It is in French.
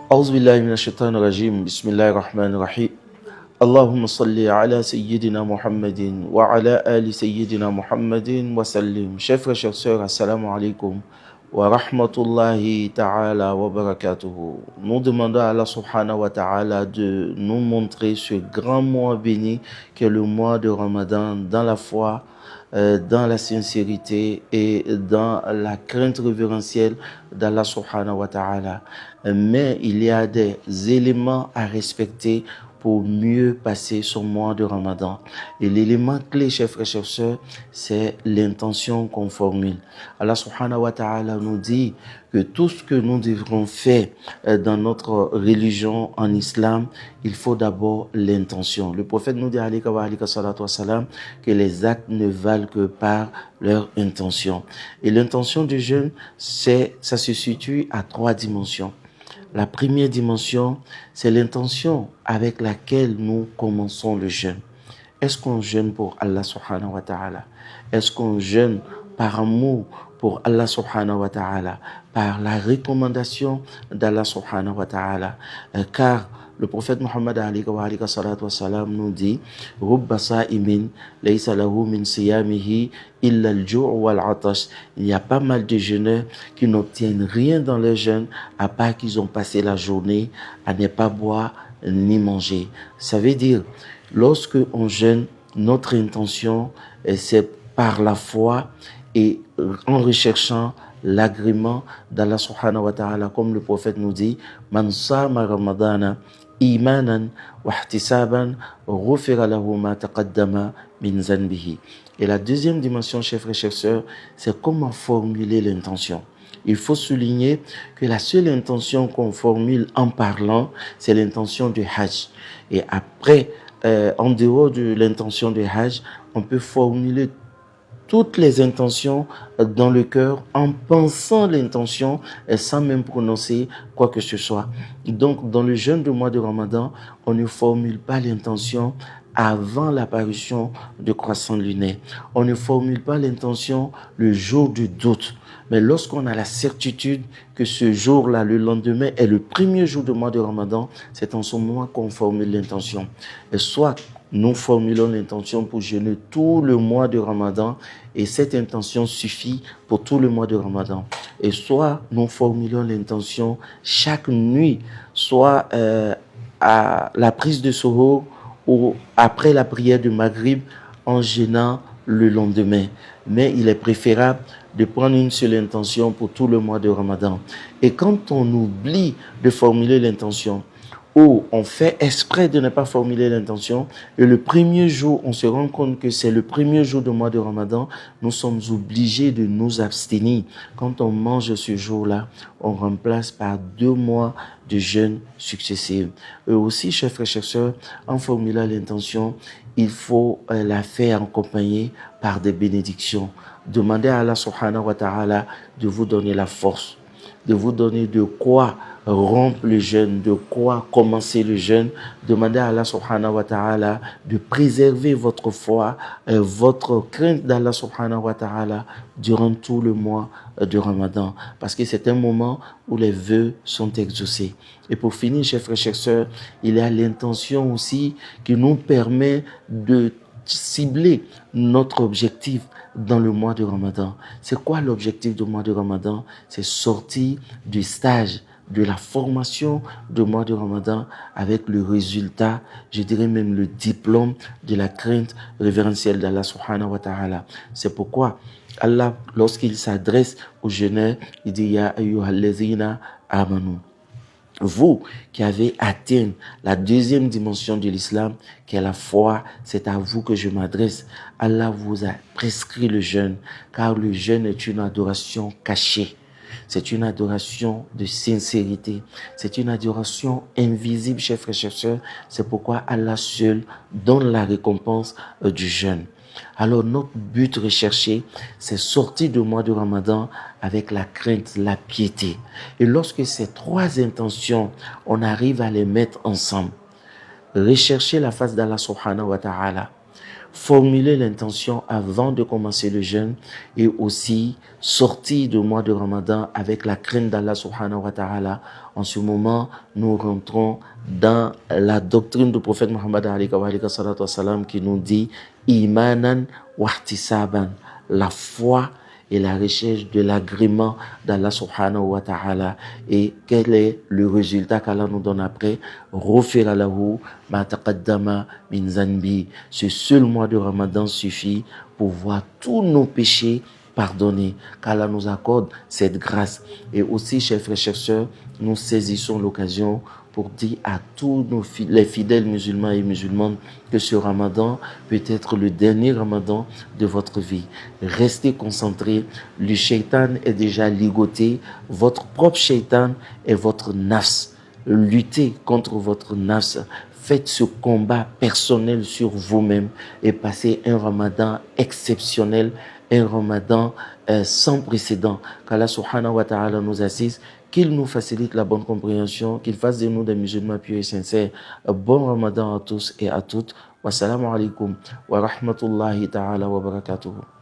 أعوذ بالله من الشيطان الرجيم بسم الله الرحمن الرحيم اللهم صل على سيدنا محمد وعلى آل سيدنا محمد وسلم. Chers frères, chers sœurs, assalamu alaikum wa rahmatullahi ta'ala wa barakatuhu. Nous demandons à Allah subhanahu wa ta'ala de nous montrer ce grand mois béni qui est le mois de Ramadan dans la foi, dans la sincérité et dans la crainte révérentielle d'Allah subhanahu wa ta'ala. Mais il y a des éléments à respecter pour mieux passer son mois de Ramadan. Et l'élément clé, chers frères, chers sœurs, c'est l'intention qu'on formule. Allah subhanahu wa ta'ala nous dit que tout ce que nous devrons faire dans notre religion en islam, il faut d'abord l'intention. Le prophète nous dit alayhi salatu wassalam, que les actes ne valent que par leur intention. Et l'intention du jeûne, ça se situe à 3 dimensions. La première dimension, c'est l'intention avec laquelle nous commençons le jeûne. Est-ce qu'on jeûne pour Allah subhanahu wa ta'ala? Est-ce qu'on jeûne par amour pour Allah subhanahu wa ta'ala, par la recommandation d'Allah subhanahu wa ta'ala? Car le prophète Muhammad alayhi salatu wassalam nous dit Rubba sa'imin laysa lahu min siyamihi illa al-ju' wal-'atash. Il y a pas mal de jeûneurs qui n'obtiennent rien dans leur jeûne à part qu'ils ont passé la journée à ne pas boire ni manger. Ça veut dire, lorsque on jeûne, notre intention c'est par la foi et en recherchant l'agrément d'Allah subhanahu wa ta'ala, comme le prophète nous dit Man sama ramadana imanan wa ihtisaban ghufira lahu ma taqaddama min zanbihi. Et la deuxième dimension, chers frères et chers sœurs, c'est comment formuler l'intention. Il faut souligner que la seule intention qu'on formule en parlant, c'est l'intention du Hajj. Et après, en dehors de l'intention du Hajj, on peut formuler toutes les intentions dans le cœur en pensant l'intention et sans même prononcer quoi que ce soit. Donc, dans le jeûne du mois de Ramadan, on ne formule pas l'intention avant l'apparition du croissant lunaire. On ne formule pas l'intention le jour du doute. Mais lorsqu'on a la certitude que ce jour-là, le lendemain, est le premier jour du mois de Ramadan, c'est en ce moment qu'on formule l'intention. Et soit nous formulons l'intention pour jeûner tout le mois de Ramadan et cette intention suffit pour tout le mois de Ramadan. Et soit nous formulons l'intention chaque nuit, soit à la prise de Suhour ou après la prière de Maghrib en jeûnant le lendemain. Mais il est préférable de prendre une seule intention pour tout le mois de Ramadan. Et quand on oublie de formuler l'intention, ou on fait exprès de ne pas formuler l'intention, et le premier jour, on se rend compte que c'est le premier jour du mois de Ramadan, nous sommes obligés de nous abstenir. Quand on mange ce jour-là, on remplace par 2 mois de jeûne successifs. Et aussi, chers frères et chers sœurs, en formulant l'intention, il faut la faire accompagner par des bénédictions. Demandez à Allah subhanahu wa ta'ala de vous donner la force, de vous donner de quoi rompre le jeûne, de quoi commencer le jeûne. Demandez à Allah subhanahu wa ta'ala de préserver votre foi, votre crainte d'Allah subhanahu wa ta'ala durant tout le mois de Ramadan. Parce que c'est un moment où les vœux sont exaucés. Et pour finir, chers frères et chers sœurs, il y a l'intention aussi qui nous permet de cibler notre objectif dans le mois de Ramadan. C'est quoi l'objectif du mois de Ramadan? C'est sortir du stage de la formation du mois de Ramadan avec le résultat, je dirais même le diplôme de la crainte révérentielle d'Allah subhanahu wa ta'ala. C'est pourquoi Allah, lorsqu'il s'adresse aux jeûneurs, il dit Ya ayyuhallazina amanu. Vous qui avez atteint la deuxième dimension de l'islam, qui est la foi, c'est à vous que je m'adresse. Allah vous a prescrit le jeûne, car le jeûne est une adoration cachée. C'est une adoration de sincérité. C'est une adoration invisible, chers frères et chers sœurs. C'est pourquoi Allah seul donne la récompense du jeûne. Alors notre but recherché, c'est sortir du mois de Ramadan avec la crainte, la piété. Et lorsque ces 3 intentions, on arrive à les mettre ensemble, rechercher la face d'Allah subhanahu wa ta'ala, formuler l'intention avant de commencer le jeûne et aussi sortir du mois de Ramadan avec la crainte d'Allah subhanahu wa ta'ala. En ce moment, nous rentrons dans la doctrine du prophète Muhammad alayhi wa sallam qui nous dit imanan wa ihtisaban, la foi et la recherche de l'agrément d'Allah subhanahu wa ta'ala. Et quel est le résultat qu'Allah nous donne après? Ghufira lahu ma taqaddama min zanbi. Ce seul mois de Ramadan suffit pour voir tous nos péchés pardonnés, qu'Allah nous accorde cette grâce. Et aussi, chers frères, chers sœurs, nous saisissons l'occasion pour dire à tous les fidèles musulmans et musulmanes que ce Ramadan peut être le dernier Ramadan de votre vie. Restez concentrés. Le shaitan est déjà ligoté. Votre propre shaitan est votre nafs. Luttez contre votre nafs. Faites ce combat personnel sur vous-même et passez un Ramadan exceptionnel, un Ramadan sans précédent. Qu'Allah subhanahu wa ta'ala nous assiste, qu'il nous facilite la bonne compréhension, qu'il fasse de nous des musulmans pieux et sincères. Bon Ramadan à tous et à toutes. Wassalamu alaikum wa rahmatullahi ta'ala wa barakatuhu.